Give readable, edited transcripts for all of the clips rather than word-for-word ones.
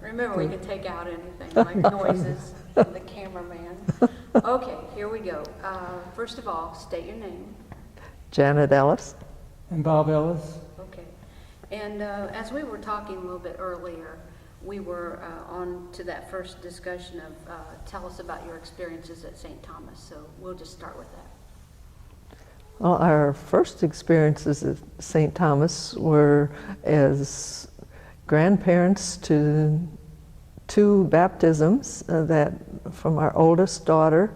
Remember, we can take out anything like noises from the cameraman. Okay, here we go. First of all, state your name. Janet Ellis. And Bob Ellis. Okay. And as we were talking a little bit earlier, we were on to that first discussion of tell us about your experiences at St. Thomas. So we'll just start with that. Well, our first experiences at St. Thomas were as grandparents to 2 baptisms that from our oldest daughter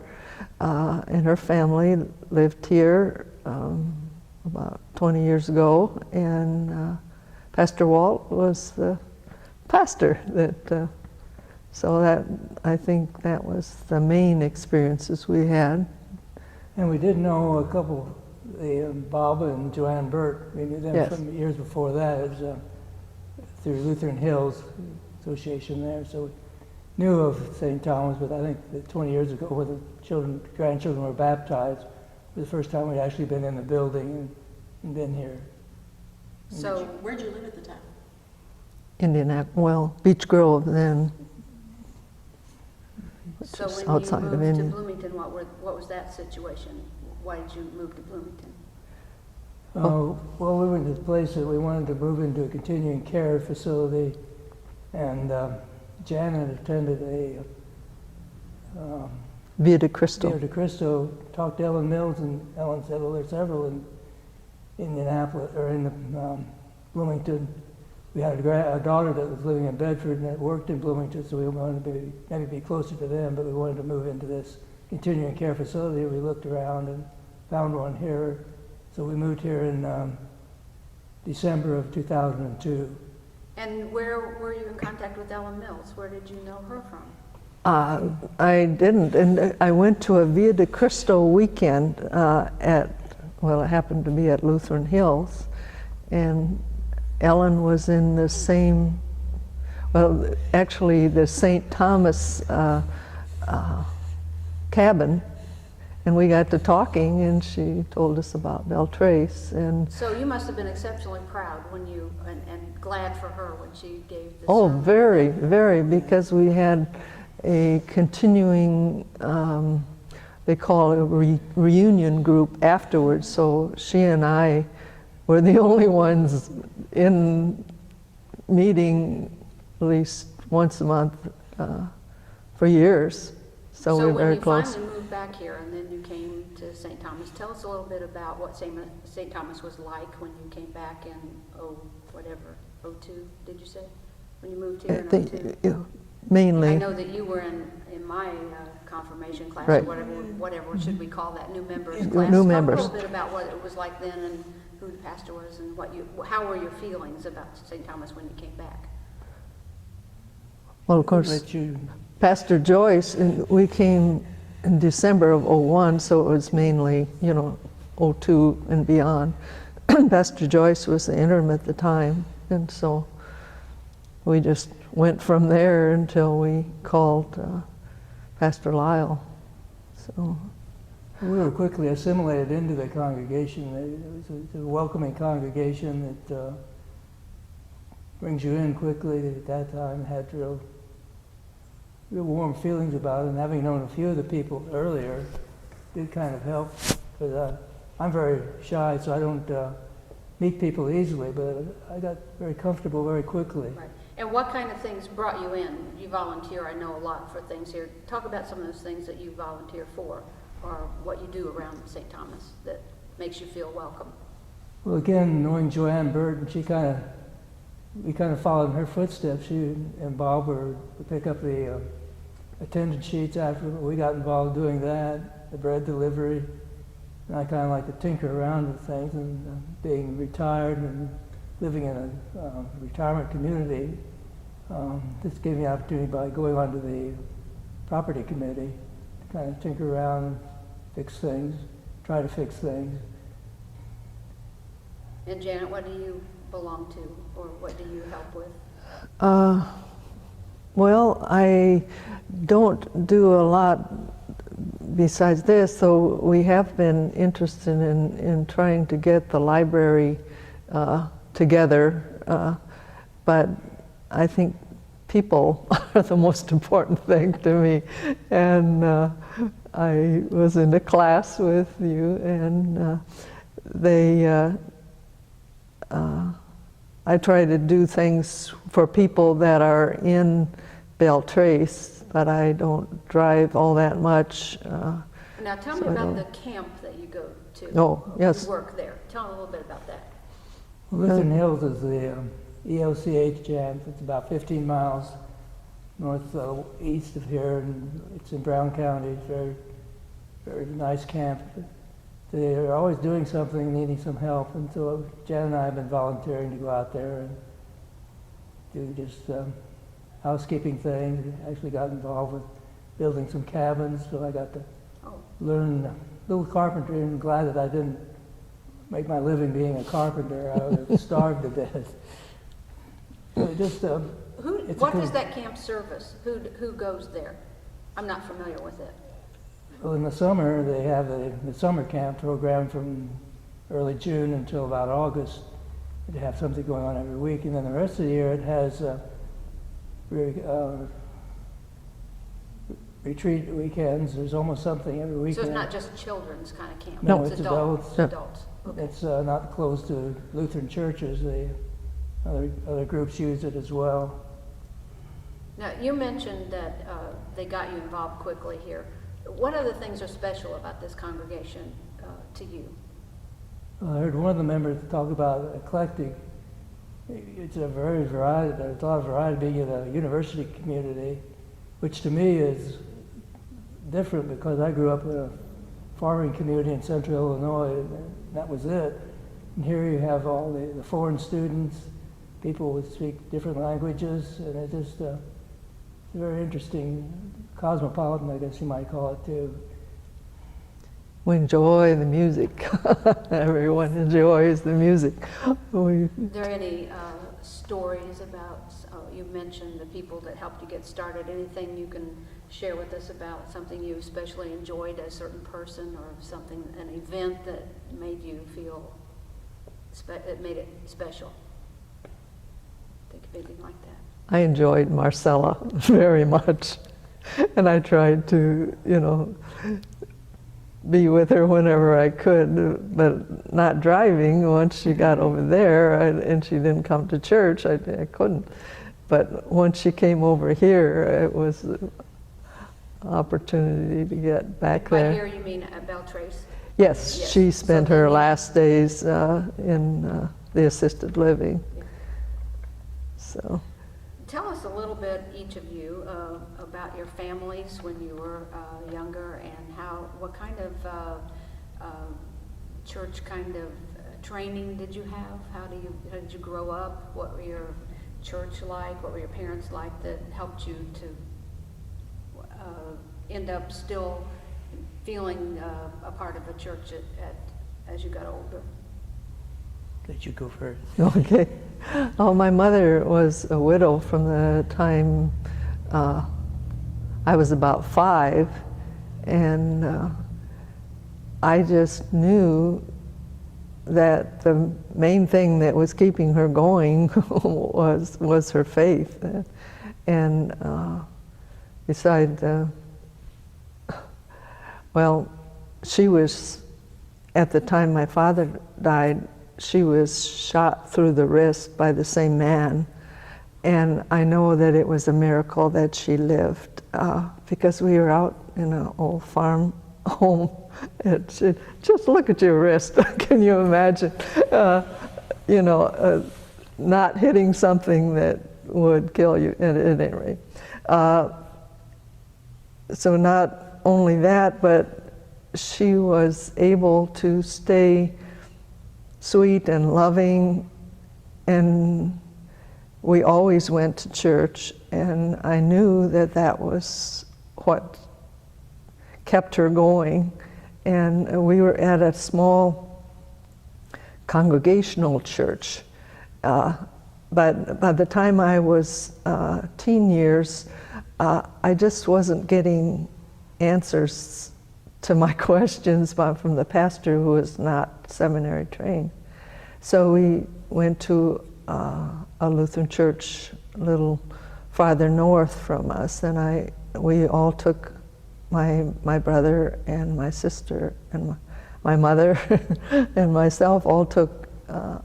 and her family lived here about 20 years ago, and Pastor Walt was the pastor that so that I think that was the main experiences we had. And we did know a couple, Bob and Joanne Burt. We knew them Yes. from years before that. It was through Lutheran Hills Association there. So we knew of St. Thomas, but I think that 20 years ago, when the grandchildren were baptized, was the first time we'd actually been in the building and been here. So Where'd you live at the time? Indianapolis, well, Beech Grove then, which So is when outside you of moved to Indiana. Bloomington, what was that situation? Why did you move to Bloomington? Well, we were in this place that we wanted to move into a continuing care facility, and Janet attended a Via de Cristo. Via de Cristo, talked to Ellen Mills, and Ellen said, well, there's several in Indianapolis, or in Bloomington. We had a daughter that was living in Bedford and that worked in Bloomington, so we wanted to maybe be closer to them, but we wanted to move into this continuing care facility. We looked around and found one here. So we moved here in December of 2002. And where were you in contact with Ellen Mills? Where did you know her from? I didn't, and I went to a Via de Cristo weekend it happened to be at Lutheran Hills, and Ellen was in the same, well, actually the St. Thomas cabin, and we got to talking, and she told us about Beltrace, and So you must have been exceptionally proud when you, and glad for her when she gave the oh, sermon. very, very, because we had a continuing, they call it a reunion group afterwards, so she and I were the only ones in meeting at least once a month for years, so we were very close. So when you finally moved back here and then you came to St. Thomas, tell us a little bit about what St. Thomas was like when you came back in, 02, did you say? When you moved here in 02? Mainly. I know that you were in my confirmation class, Right. or whatever should we call that, new members class. New Talk members. a little bit about what it was like then and who the pastor was and how were your feelings about St. Thomas when you came back? Well, of course, Let you, Pastor Joyce, and we came in December of 01, so it was mainly, 02 and beyond. Pastor Joyce was the interim at the time, and so we just went from there until we called Pastor Lyle. So we were quickly assimilated into the congregation. It was a welcoming congregation that brings you in quickly. At that time, had real warm feelings about it, and having known a few of the people earlier did kind of help. But I'm very shy, so I don't meet people easily, but I got very comfortable very quickly. Right. And what kind of things brought you in? You volunteer, I know, a lot for things here. Talk about some of those things that you volunteer for, or what you do around St. Thomas that makes you feel welcome. Well, again, knowing Joanne Burt, we kind of followed in her footsteps. She and Bob would pick up the attendance sheets after we got involved doing that, the bread delivery. And I kind of like to tinker around with things, and being retired and living in a retirement community, this gave me the opportunity by going onto the property committee to kind of tinker around and fix things, try to fix things. And Janet, what do you belong to, or what do you help with? well, I don't do a lot besides this, so we have been interested in trying to get the library together, but I think people are the most important thing to me. And I was in a class with you, and I try to do things for people that are in Beltrace, but I don't drive all that much. Now tell me about the camp that you go to. Oh, yes. You work there. Tell me a little bit about that. Lutheran Hills is the ELCH camp. It's about 15 miles east of here, and it's in Brown County. It's very, very nice camp. They're always doing something, needing some help, and so Jan and I have been volunteering to go out there and do just housekeeping things. Actually got involved with building some cabins, so I got to learn a little carpentry, and I'm glad that I didn't make my living being a carpenter. I would have starved to death. What does that camp service? Who goes there? I'm not familiar with it. Well, in the summer, they have the summer camp program from early June until about August. They have something going on every week, and then the rest of the year it has retreat weekends. There's almost something every weekend. So it's not just children's kind of camp? No, it's adults. Adults. Okay. It's not closed to Lutheran churches. Other groups use it as well. Now, you mentioned that they got you involved quickly here. What other things are special about this congregation to you? I heard one of the members talk about eclectic. It's a very variety. There's a lot of variety being in a university community, which to me is different because I grew up in a farming community in central Illinois, and that was it. And here you have all the foreign students, people who speak different languages, and it just it's very interesting, cosmopolitan, I guess you might call it too. We enjoy the music. Everyone enjoys the music. Are there any stories about, you mentioned the people that helped you get started, anything you can share with us about something you especially enjoyed, a certain person or something, an event that made you feel, that made it special? Think of anything like that. I enjoyed Marcella very much, and I tried to, be with her whenever I could, but not driving. Once she got over there and she didn't come to church, I couldn't. But once she came over here, it was an opportunity to get back there. Right here you mean at Beltrace? Yes, she spent her last days in the assisted living. Yeah. So. Tell us a little bit, each of you, about your families when you were younger, and what kind of church kind of training did you have? How did you grow up? What were your church like? What were your parents like that helped you to end up still feeling a part of a church as you got older? Let you go first. Okay. Oh, my mother was a widow from the time I was about 5, and I just knew that the main thing that was keeping her going was her faith. And besides, she was, at the time my father died, she was shot through the wrist by the same man. And I know that it was a miracle that she lived, because we were out in an old farm home. And she, just look at your wrist. Can you imagine, not hitting something that would kill you at any rate. So not only that, but she was able to stay sweet and loving, and we always went to church, and I knew that that was what kept her going. And we were at a small congregational church, but by the time I was teen years, I just wasn't getting answers to my questions from the pastor, who was not seminary trained. So we went to a Lutheran church a little farther north from us, and we all took, my brother and my sister and my mother and myself all took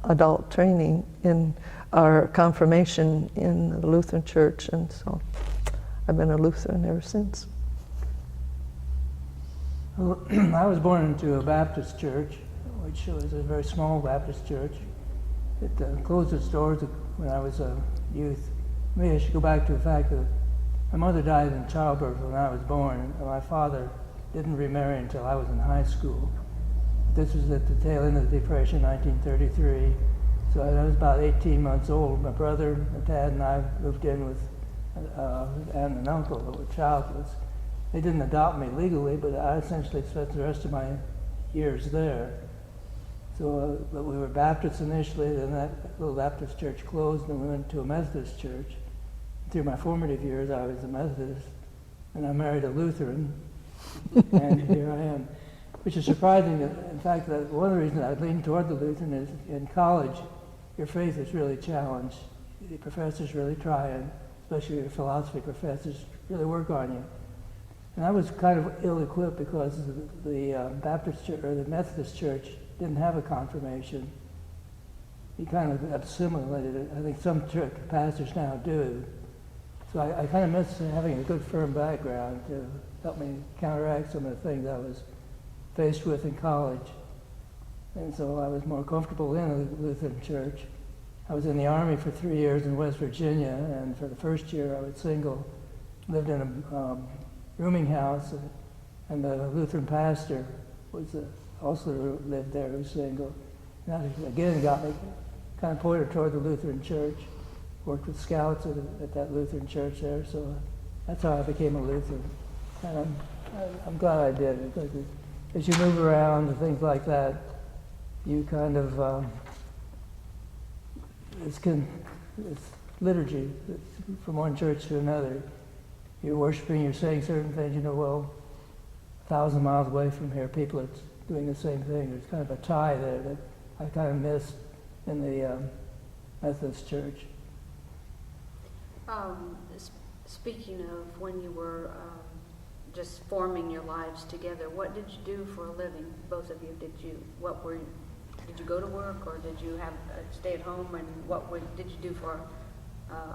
adult training in our confirmation in the Lutheran Church, and so I've been a Lutheran ever since. Well, I was born into a Baptist church, which was a very small Baptist church. It closed its doors when I was a youth. Maybe I should go back to the fact that my mother died in childbirth when I was born, and my father didn't remarry until I was in high school. This was at the tail end of the Depression, 1933. So I was about 18 months old. My brother, my dad, and I moved in with an aunt and uncle that were childless. They didn't adopt me legally, but I essentially spent the rest of my years there. So, but we were Baptists initially, then that little Baptist church closed, and we went to a Methodist church. Through my formative years, I was a Methodist, and I married a Lutheran, and here I am. Which is surprising. In fact, that one of the reasons I leaned toward the Lutheran is in college, your faith is really challenged. The professors really try, and especially your philosophy professors really work on you. And I was kind of ill-equipped because the Baptist church, or the Methodist church didn't have a confirmation. He kind of assimilated it. I think some church pastors now do. So I kind of missed having a good firm background to help me counteract some of the things I was faced with in college. And so I was more comfortable in a Lutheran church. I was in the Army for 3 years in West Virginia, and for the first year I was single, lived in a rooming house, and the Lutheran pastor was also lived there, who was single. And that again got me kind of pointed toward the Lutheran church. Worked with scouts at that Lutheran church there, so that's how I became a Lutheran. And I'm glad I did it, because as you move around and things like that, you kind of, it's liturgy. It's from one church to another. You're worshiping, you're saying certain things, 1,000 miles away from here, people are doing the same thing. There's kind of a tie there that I kind of missed in the Methodist church. Speaking of when you were just forming your lives together, what did you do for a living, both of you? Did you go to work, or did you have stay at home, and did you do for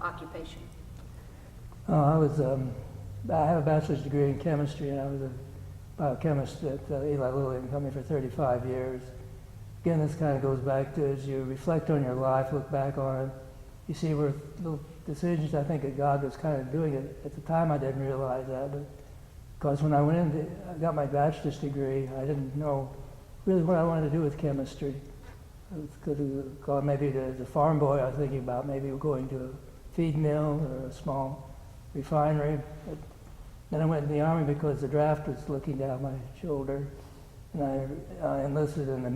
occupation? I have a bachelor's degree in chemistry, and I was a biochemist at Eli Lilly and Company for 35 years. Again, this kind of goes back to, as you reflect on your life, look back on it, you see where little decisions I think that God was kind of doing it. At the time I didn't realize that, but because when I got my bachelor's degree, I didn't know really what I wanted to do with chemistry. I could have gone maybe as a farm boy. I was thinking about maybe going to a feed mill or a small refinery. But then I went in the Army because the draft was looking down my shoulder, and I enlisted in the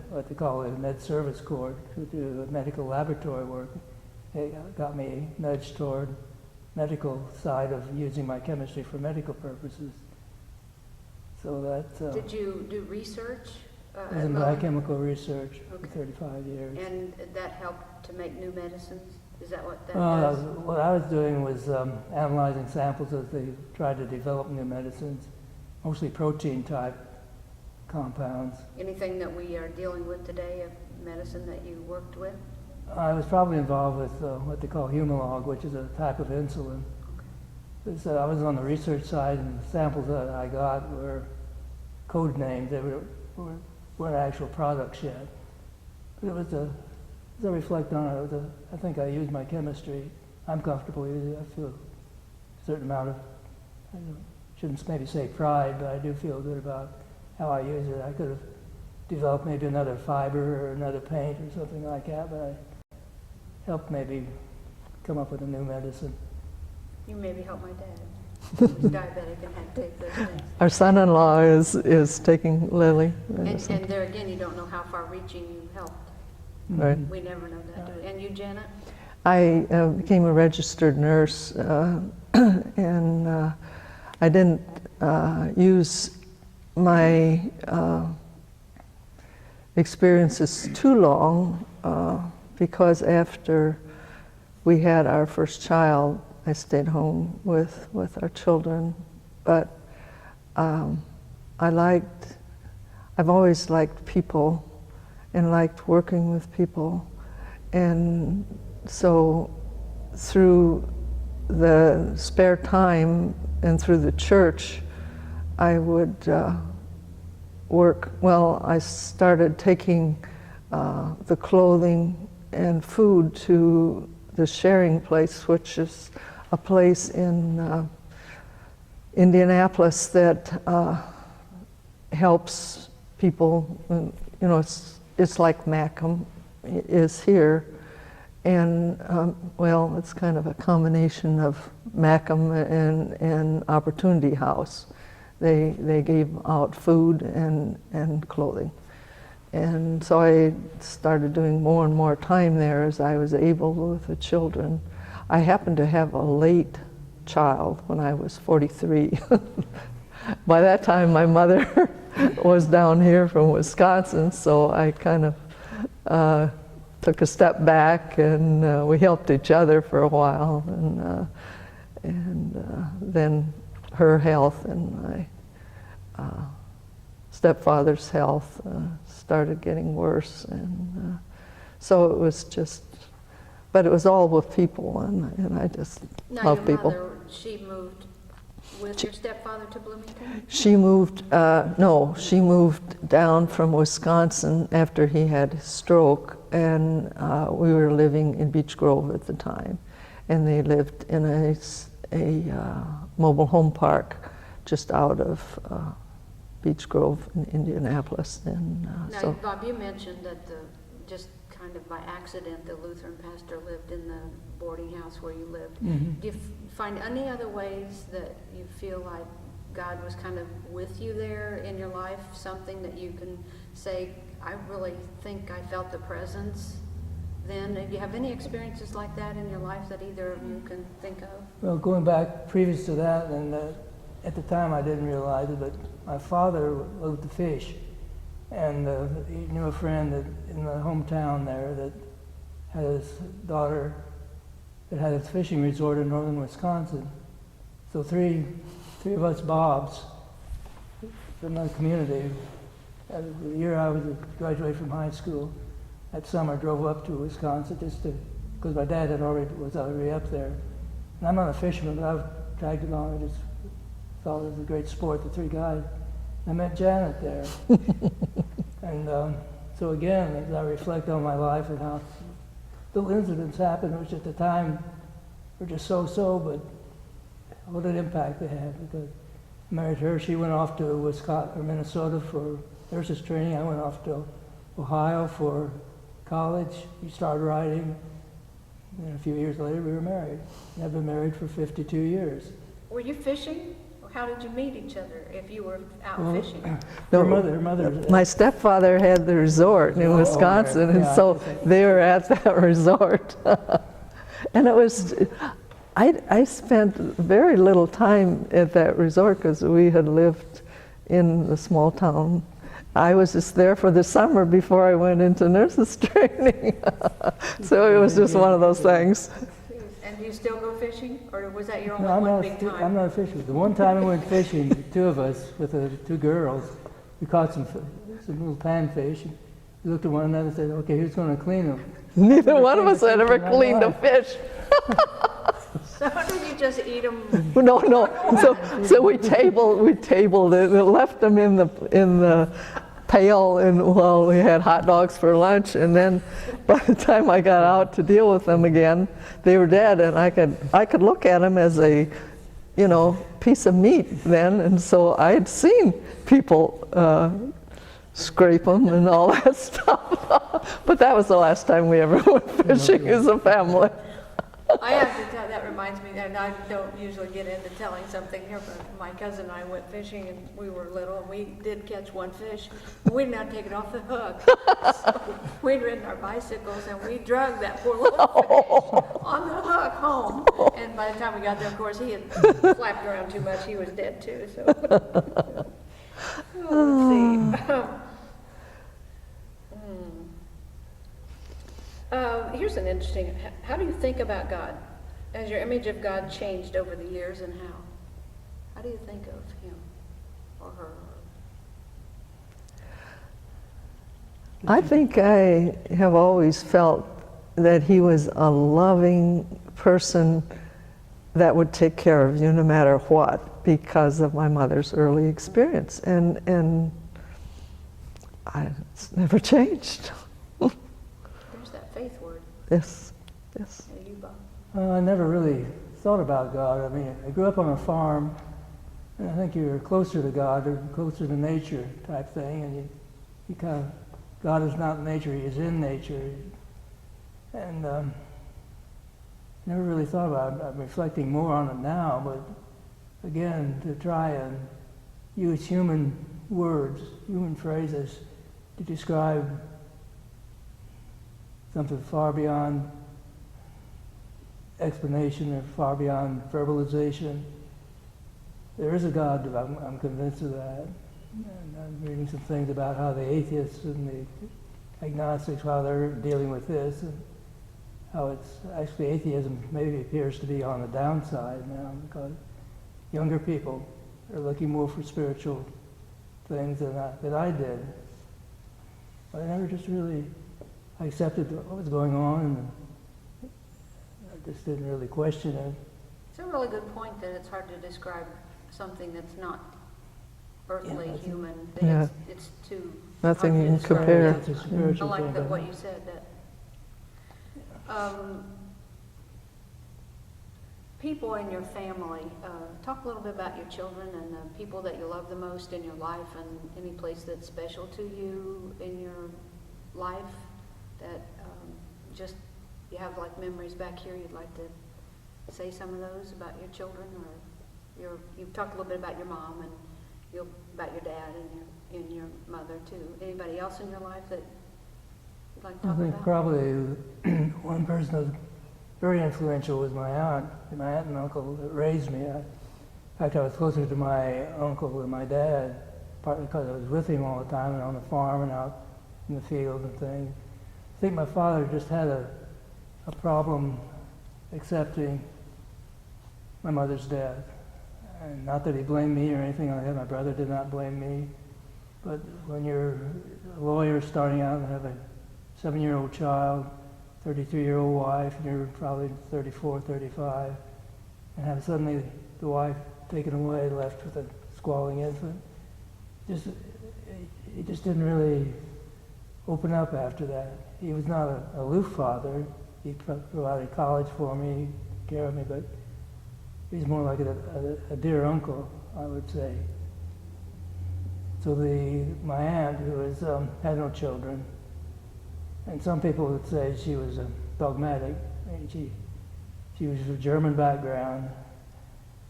what they call the Med Service Corps, to do medical laboratory work. It got me nudged toward medical side of using my chemistry for medical purposes. So that. Did you do research? I was in biochemical research for 35 years. And that helped to make new medicines? Is that what that does? What I was doing was analyzing samples as they tried to develop new medicines, mostly protein-type compounds. Anything that we are dealing with today of medicine that you worked with? I was probably involved with what they call Humalog, which is a type of insulin. Okay. I was on the research side, and the samples that I got were code names. They weren't actual products yet. But as I reflect on it, I think I used my chemistry. I'm comfortable using it. I feel a certain amount of, shouldn't maybe say pride, but I do feel good about how I use it. I could have developed maybe another fiber or another paint or something like that, but I helped maybe come up with a new medicine. You maybe helped my dad. He was diabetic and had to take those things. Our son-in-law is taking Lily. And there again, you don't know how far-reaching you helped. Right. We never know that, do we? And you, Janet? I became a registered nurse, and I didn't use my experiences too long, because after we had our first child, I stayed home with our children. But I've always liked people and liked working with people. And so through the spare time and through the church, I would work. Well, I started taking the clothing and food to the sharing place, which is a place in Indianapolis that helps people. You know, it's like Macam is here, and well, it's kind of a combination of Macam and Opportunity House. They gave out food and clothing. And so I started doing more and more time there as I was able with the children. I happened to have a late child when I was 43. By that time, my mother was down here from Wisconsin, so I kind of took a step back, and we helped each other for a while. And then her health and my stepfather's health started getting worse, and so it was just, but it was all with people, and I just love people. Now your mother, she moved with your stepfather to Bloomington? She moved, no, she moved down from Wisconsin after he had a stroke, and we were living in Beech Grove at the time, and they lived in a mobile home park just out of Beech Grove in Indianapolis. And Now, so, Bob, you mentioned that just kind of by accident, the Lutheran pastor lived in the boarding house where you lived. Mhm. Do you find any other ways that you feel like God was kind of with you there in your life? Something that you can say, I really think I felt the presence then? Do you have any experiences like that in your life that either of you can think of? Well, going back previous to that, and at the time I didn't realize it, but my father loved to fish. And he knew a friend in the hometown there that had his daughter that had a fishing resort in northern Wisconsin. So three of us Bobs from the community, the year I was graduated from high school, that summer drove up to Wisconsin just to, because my dad was already up there. And I'm not a fisherman, but I was dragged along. I just thought it was a great sport, the three guys. I met Janet there. And so again, as I reflect on my life and how little incidents happened, which at the time were just so-so, but what an impact they had. Because I married her, she went off to Wisconsin or Minnesota for nurses training. I went off to Ohio for college. We started writing, and a few years later we were married. And I've been married for 52 years. Were you fishing? How did you meet each other if you were out fishing? Her mother. my stepfather had the resort in Wisconsin, okay. and Yeah, so they were at that resort. And it was, I spent very little time at that resort because we had lived in the small town. I was just there for the summer before I went into nurses training. So it was just one of those things. And do you still go fishing, or was that your only No, one big time? I'm not a fisherman. The one time I went fishing, the two of us with the two girls, we caught some little panfish. And we looked at one another and said, "Okay, who's going to clean them?" Neither one of us had ever cleaned a fish. So did you just eat them? No. So we tabled it and left them in the pail, and well, we had hot dogs for lunch, and then by the time I got out to deal with them again, they were dead, and I could look at them as a, piece of meat then, and so I had seen people scrape them and all that stuff, but that was the last time we ever went fishing as a family. I have to tell, that reminds me, and I don't usually get into telling something here, but my cousin and I went fishing and we were little and we did catch one fish, but we did not take it off the hook. So we'd ridden our bicycles and we dragged that poor little fish on the hook home. And by the time we got there, of course, he had flapped around too much. He was dead too, so. Let's see. Here's an interesting, how do you think about God? Has your image of God changed over the years, and how? How do you think of him or her? I think I have always felt that he was a loving person that would take care of you no matter what, because of my mother's early experience, and it's never changed. There's that faith word. Yes, yes. Yeah, you, Bob. I never really thought about God. I mean, I grew up on a farm, and I think you're closer to God or closer to nature type thing, and you kind of, God is not nature, he is in nature. And never really thought about it. I'm reflecting more on it now, but again, to try and use human words, human phrases to describe something far beyond explanation or far beyond verbalization. There is a God, I'm convinced of that. And I'm reading some things about how the atheists and the agnostics, how they're dealing with this, and how it's actually atheism maybe appears to be on the downside now, because younger people are looking more for spiritual things than I did. But I never just really accepted what was going on, and I just didn't really question it. It's a really good point that it's hard to describe something that's not earthly, Yeah, human. That Yeah. it's too Nothing hard you to can describe. compare. It's a spiritual I like thing, that but what you said. That people in your family. Talk a little bit about your children and the people that you love the most in your life, and any place that's special to you in your life that just you have like memories back here. You'd like to say some of those about your children, or you've talked a little bit about your mom and about your dad and your mother too. Anybody else in your life that you'd like to I talk think about? probably one person that was very influential was my aunt and uncle that raised me. In fact, I was closer to my uncle than my dad, partly because I was with him all the time and on the farm and out in the field and things. I think my father just had a problem accepting my mother's death. And not that he blamed me or anything like that. My brother did not blame me. But when you're a lawyer starting out and have a 7-year-old child, 33-year-old wife, and you're probably 34, 35, and have suddenly the wife taken away, left with a squalling infant, he just didn't really open up after that. He was not an aloof father. He provided college for me, took care of me, but he's more like a dear uncle, I would say. So my aunt, who had no children, and some people would say she was dogmatic. I mean, she was of German background,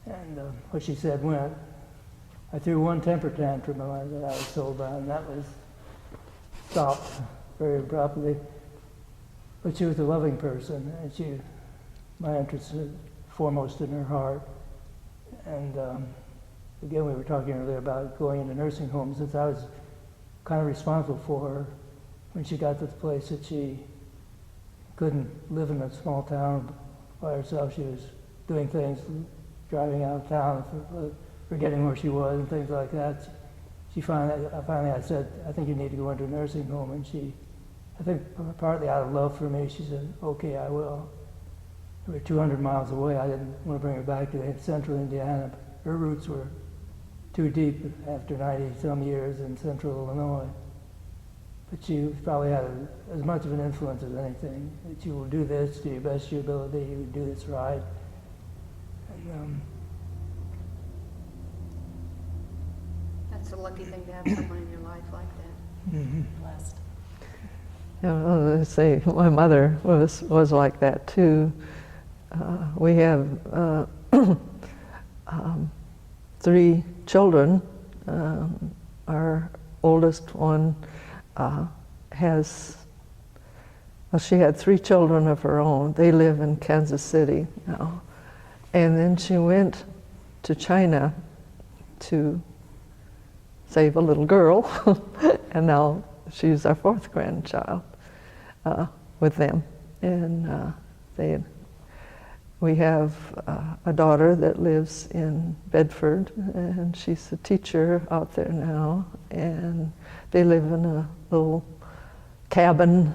and what she said went. I threw one temper tantrum that I was told about, and that was stopped very abruptly. But she was a loving person, and my interest was foremost in her heart. And again, we were talking earlier about going into nursing homes, since I was kind of responsible for her when she got to the place that she couldn't live in a small town by herself. She was doing things, driving out of town, forgetting where she was and things like that. Finally I said, I think you need to go into a nursing home. And I think partly out of love for me, she said, okay, I will. We were 200 miles away. I didn't want to bring her back to central Indiana. Her roots were too deep after 90-some years in central Illinois. But she probably had as much of an influence as anything. That you will do this to your best of your ability, you will do this right. And, That's a lucky thing to have someone in your life like that. mm-hmm. Blessed. Yeah, I say my mother was like that too. We have 3 children. Our oldest one she had 3 children of her own. They live in Kansas City now. And then she went to China to save a little girl, and now she's our 4th grandchild with them. and we have a daughter that lives in Bedford, and she's a teacher out there now, and they live in a little cabin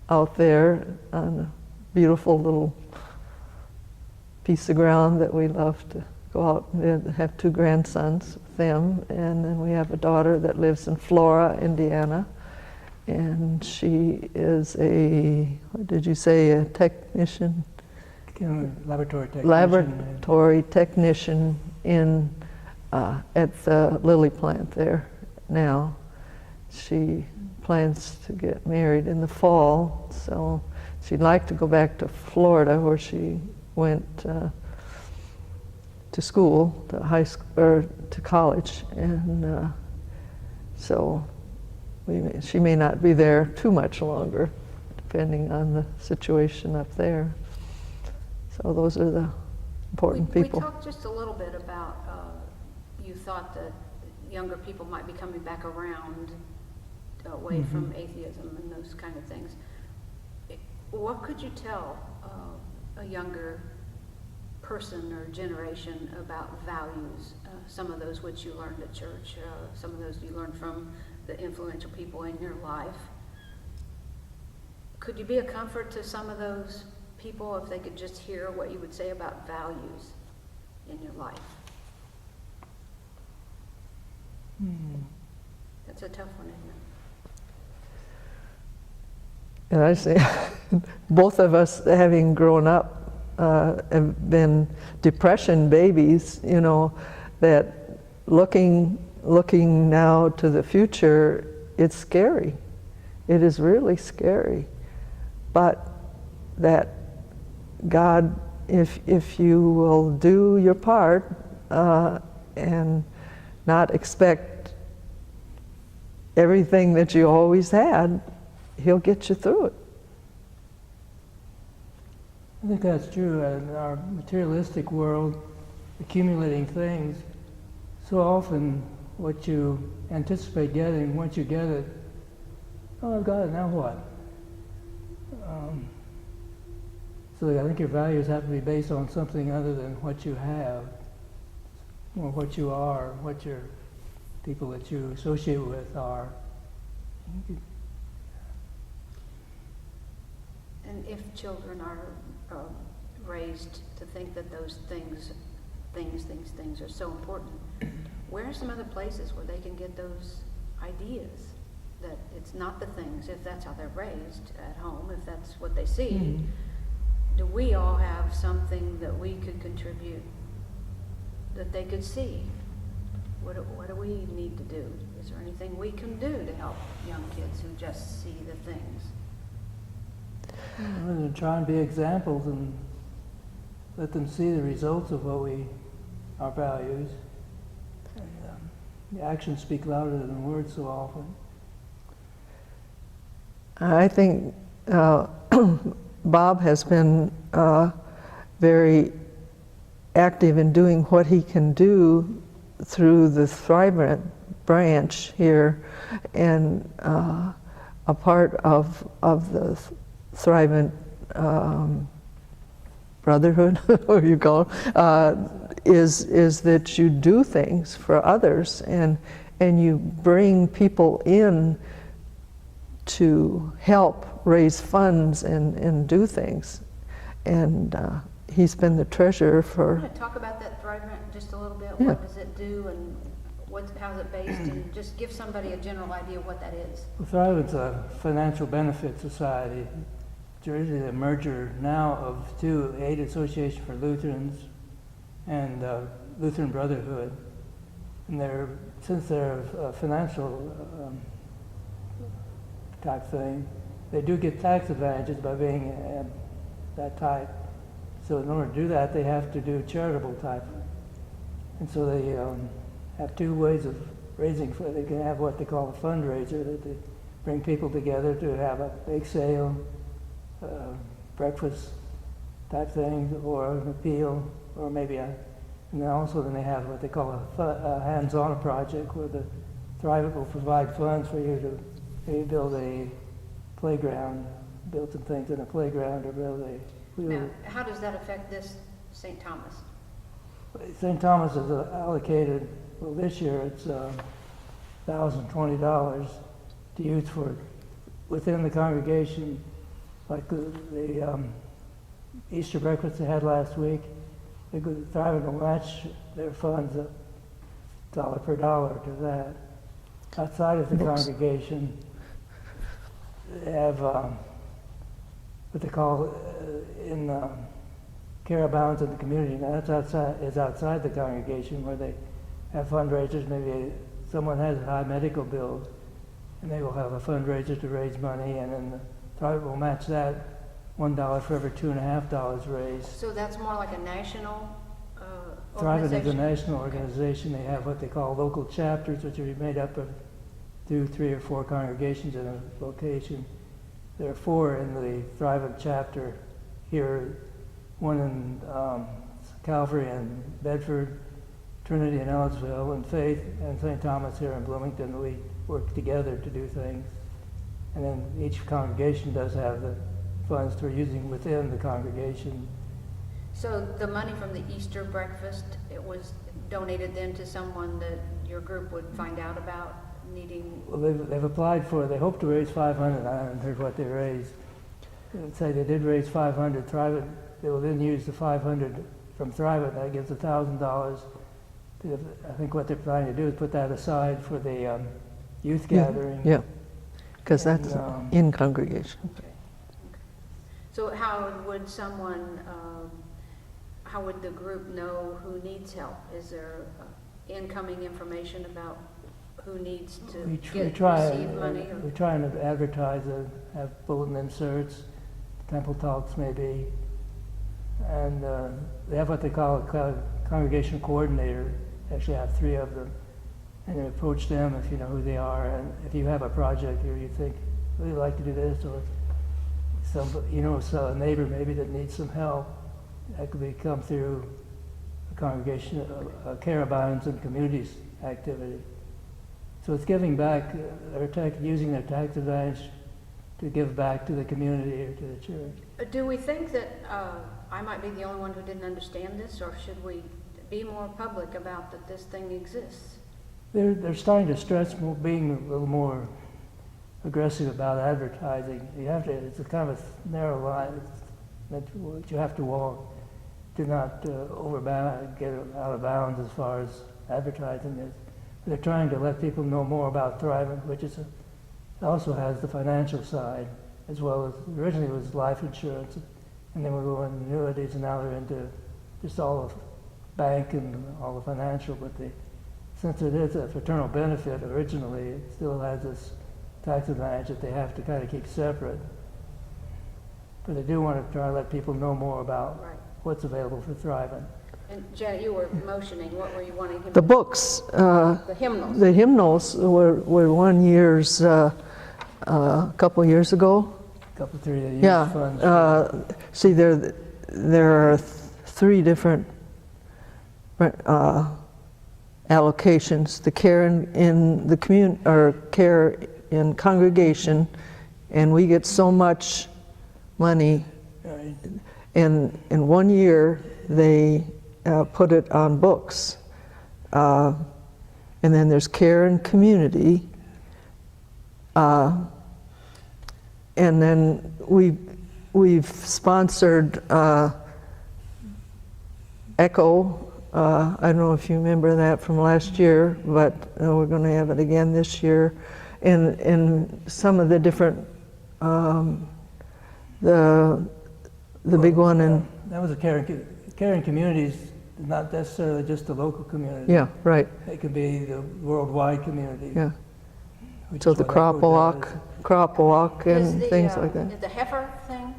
out there on a beautiful little piece of ground that we love to go out and have 2 grandsons with them. And then we have a daughter that lives in Flora, Indiana, and she is what did you say, a technician? Laboratory technician. Laboratory technician in at the lily plant there now. She plans to get married in the fall, so she'd like to go back to Florida where she went to school, to high school or to college, and so she may not be there too much longer, depending on the situation up there. So those are the important people. We talked just a little bit about you thought that younger people might be coming back around away from atheism and those kind of things. What could you tell a younger person or generation about values? Some of those which you learned at church, some of those you learned from the influential people in your life. Could you be a comfort to some of those people if they could just hear what you would say about values in your life? That's a tough one, isn't it? And I say, both of us, having grown up, have been depression babies, you know, that looking now to the future, it's scary. It is really scary. But that God, if you will do your part and not expect everything that you always had, He'll get you through it. I think that's true. In our materialistic world, accumulating things, so often what you anticipate getting, once you get it, oh, I've got it, now what? So I think your values have to be based on something other than what you have, or what you are, what your people that you associate with are. And if children are raised to think that those things are so important, where are some other places where they can get those ideas? That it's not the things, if that's how they're raised at home, if that's what they see, do we all have something that we could contribute that they could see? What do we need to do? Is there anything we can do to help young kids who just see the things? And try and be examples and let them see the results of our values. And, the actions speak louder than words so often. I think Bob has been very active in doing what he can do through the Thrivent branch here, and a part of the Thrivent brotherhood, what you call it, is that you do things for others, and you bring people in to help raise funds and do things. And he's been the treasurer for... I want to talk about that Thrivent just a little bit. Yeah. What does it do, and how's it based, and just give somebody a general idea of what that is. Well, Thrivent's a financial benefit society. It's originally a merger now of two, Aid Association for Lutherans and Lutheran Brotherhood. And since they're a financial type thing, they do get tax advantages by being that type. So in order to do that, they have to do charitable type. And so they have two ways of raising. They can have what they call a fundraiser, that they bring people together to have a bake sale, breakfast type things, or an appeal, or maybe and then they have what they call a hands-on project, where the Thrivent will provide funds for you to maybe build a playground built some things in a playground or whatever. Now, how does that affect this St. Thomas? St. Thomas is allocated, well, this year it's $1,020 to youth for within the congregation, like the Easter breakfast they had last week. They're thriving to match their funds dollar per dollar to that. Outside of the congregation, they have what they call in care abounds in the community. Now that's outside the congregation, where they have fundraisers. Maybe someone has high medical bills, and they will have a fundraiser to raise money, and then the private will match that $1 for every $2.50 raised. So that's more like a national Thrivent is a organization? national organization. They have what they call local chapters, which are made up of 2, 3, or 4 congregations in a location. There are 4 in the Thrivent chapter here, one in Calvary and Bedford, Trinity in Ellisville, and Faith and St. Thomas here in Bloomington. We work together to do things. And then each congregation does have the funds they're using within the congregation. So the money from the Easter breakfast, it was donated then to someone that your group would find out about needing? Well, they've applied for, they hope to raise 500. I haven't heard what they raised. Let's say they did raise 500. Thrivent, they will then use the 500 from Thrivent. That gives $1,000. I think what they're trying to do is put that aside for the youth gathering. Yeah, because And, that's in congregation. So how would someone, how would the group know who needs help? Is there incoming information about who needs to receive money? Or? We try and advertise it, have bulletin inserts, temple talks maybe, and they have what they call a congregation coordinator. Actually have 3 of them, and you approach them if you know who they are, and if you have a project or you think, we'd like to do this, or so a neighbor maybe that needs some help, that could come through a congregation, care abounds and communities activity. So it's giving back, using their tax advantage to give back to the community or to the church. Do we think that I might be the only one who didn't understand this, or should we be more public about that this thing exists? They're starting to stress being a little more aggressive about advertising. You have to, it's a kind of a narrow line that you have to walk to not get out of bounds as far as advertising is. They're trying to let people know more about Thrivent, which is also has the financial side, as well as originally it was life insurance, and then we go into annuities, and now they're into just all of bank and all the financial. But since it is a fraternal benefit originally, it still has this tax advantage that they have to kind of keep separate. But they do want to try to let people know more about what's available for Thrivent. And Janet, you were motioning, what were you wanting him The to books. The hymnals. The hymnals were one year's, a couple years ago. Couple, 3 years Yeah. funds. See, there are 3 different allocations: the care in the community, or care in congregation, and we get so much money. Right. In 1 year, they put it on books, and then there's care in community, and then we've sponsored ECHO. I don't know if you remember that from last year, but we're going to have it again this year. And some of the different, the big one in... That was a care in communities, not necessarily just the local community. Yeah, right. It could be the worldwide community. Yeah. which So is the what ECHO crop walk Is and the, things like that. Is the heifer thing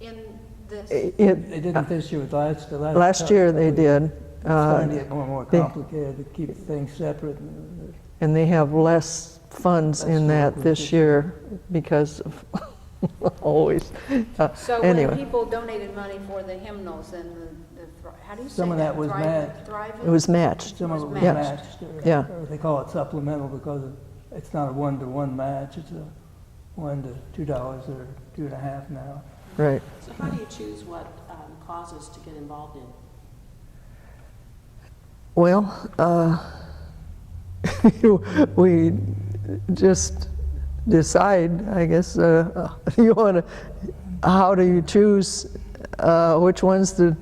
in this? It, They didn't this year with the last last year they did. It's starting to get more and more they- complicated to keep things separate. And they have less funds in that this year because of always. So anyway. when people donated money for the hymnals and how do you say Some of that was matched. It was matched. Some of it was Yeah. matched. Yeah. Or they call it supplemental because it's not a one-to-one match. It's $1 to $2 or $2.50 now. Right. So how do you choose what causes to get involved in? Well, we just decide, I guess, you want to, how do you choose which ones to,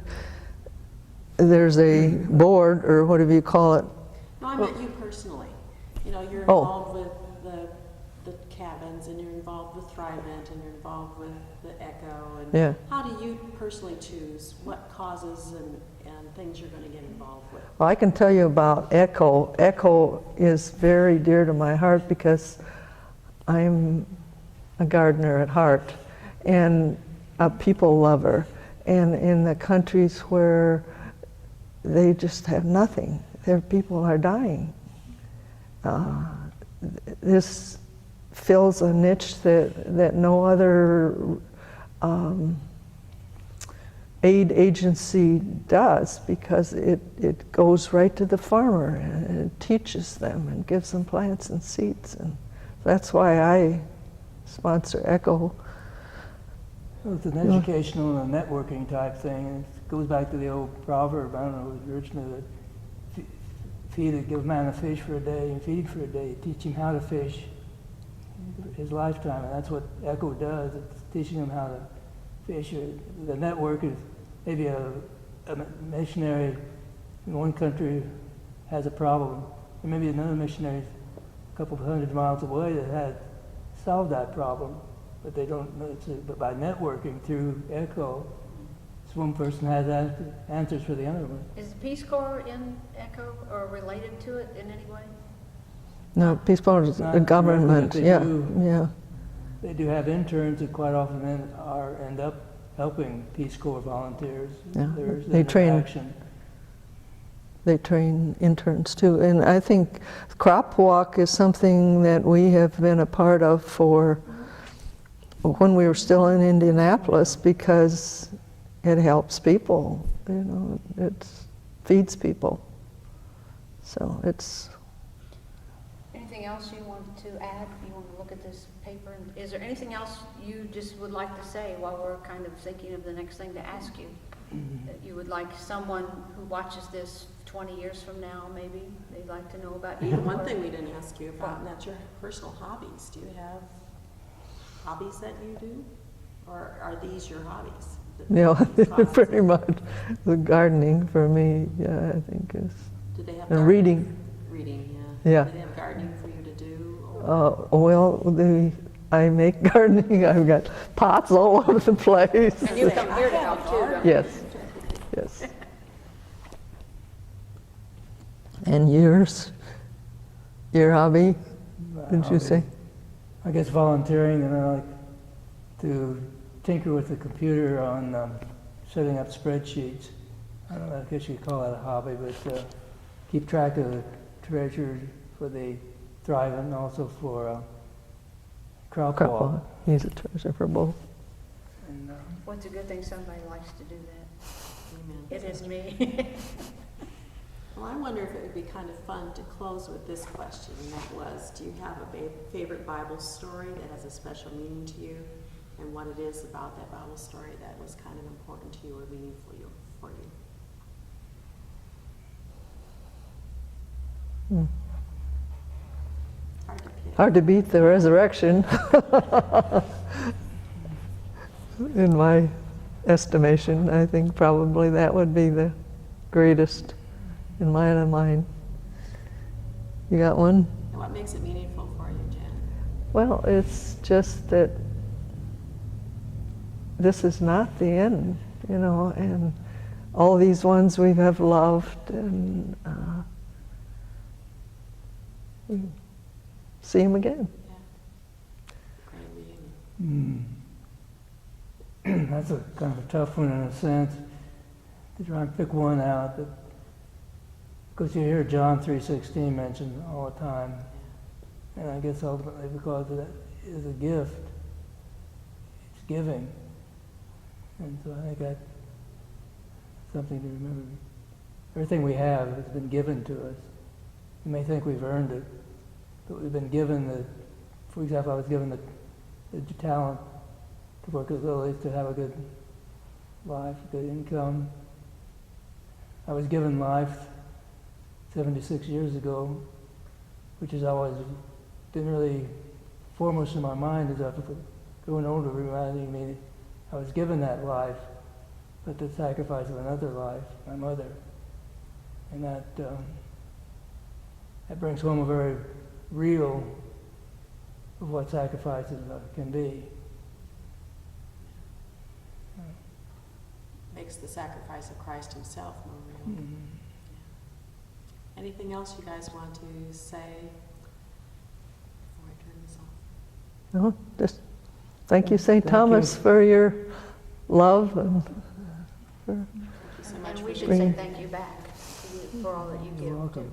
there's a board, or whatever you call it. No, I meant you personally. You know, you're Oh. involved with the cabins, and you're involved with Thrivent, and you're involved with the Echo. And Yeah. how do you personally choose what causes and things you're going to get involved with? Well, I can tell you about Echo. Echo is very dear to my heart because I'm a gardener at heart and a people lover. And in the countries where they just have nothing, their people are dying. This fills a niche that no other aid agency does, because it goes right to the farmer and it teaches them and gives them plants and seeds, and that's why I sponsor Echo. Well, it's an educational and a networking type thing, and it goes back to the old proverb, I don't know, it was originally that give a man a fish for a day and feed for a day, teach him how to fish his lifetime, and that's what Echo does. It's teaching him how to fish. The network is maybe a missionary in one country has a problem, and maybe another missionary a couple of 100 miles away that had solved that problem, but they don't know. But by networking through Echo, this one person has answers for the other one. Is the Peace Corps in Echo or related to it in any way? No, Peace Corps is Not a government, directly, yeah, but they do. yeah. They do have interns that quite often end up helping Peace Corps volunteers. Yeah, There's they train. interaction. They train interns too, and I think Crop Walk is something that we have been a part of for when we were still in Indianapolis, because it helps people, you know, it feeds people. So it's. Anything else you wanted to add? You want to look at this paper? And is there anything else you just would like to say while we're kind of thinking of the next thing to ask you? That you would like someone who watches this 20 years from now, maybe, they'd like to know about you? One thing we didn't ask you about, and that's your personal hobbies. Do you have hobbies that you do? Or are these your hobbies? Yeah, Causes? pretty much. The gardening for me, yeah, I think is. Do they have And gardening? reading. Reading, yeah. Yeah. Do they have gardening for you to do? Or? Well, I make gardening. I've got pots all over the place. And you come here to help too, don't you? Yes, yes. And yours? Your hobby, did you say? I guess volunteering, and I like to tinker with the computer on setting up spreadsheets. I don't know, I guess you could call that a hobby, but keep track of the treasures for the Thrivent and also for Crop Walk. He's a treasure for both. And, Well, it's a good thing somebody likes to do that. Amen. It is me. Well, I wonder if it would be kind of fun to close with this question, and that was, do you have a favorite Bible story that has a special meaning to you, and what it is about that Bible story that was kind of important to you or meaningful for you? Hard to pick. Hard to beat the resurrection, in my estimation. I think probably that would be the greatest in mine. You got one? And what makes it meaningful for you, Jan? Well, it's just that this is not the end, you know, and all these ones we have loved, and we see them again. Yeah. Great reunion. That's a kind of a tough one in a sense, to try and pick one out. Because you hear John 3:16 mentioned all the time, and I guess ultimately because that is a gift, it's giving, and so I think that's something to remember. Everything we have has been given to us. You may think we've earned it, but we've been given the. For example, I was given the the talent to work with Lily to have a good life, a good income. I was given life 76 years ago, which has always been really foremost in my mind as I've grown older, reminding me I was given that life, but the sacrifice of another life, my mother. And that brings home a very real of what sacrifices can be. Makes the sacrifice of Christ himself more real. Mm-hmm. Anything else you guys want to say before I turn this off? No, just thank you, St. Thank Thomas, you. for your love and for Thank you so much And for we should bringing- say thank you back to you for all that you You're give. welcome.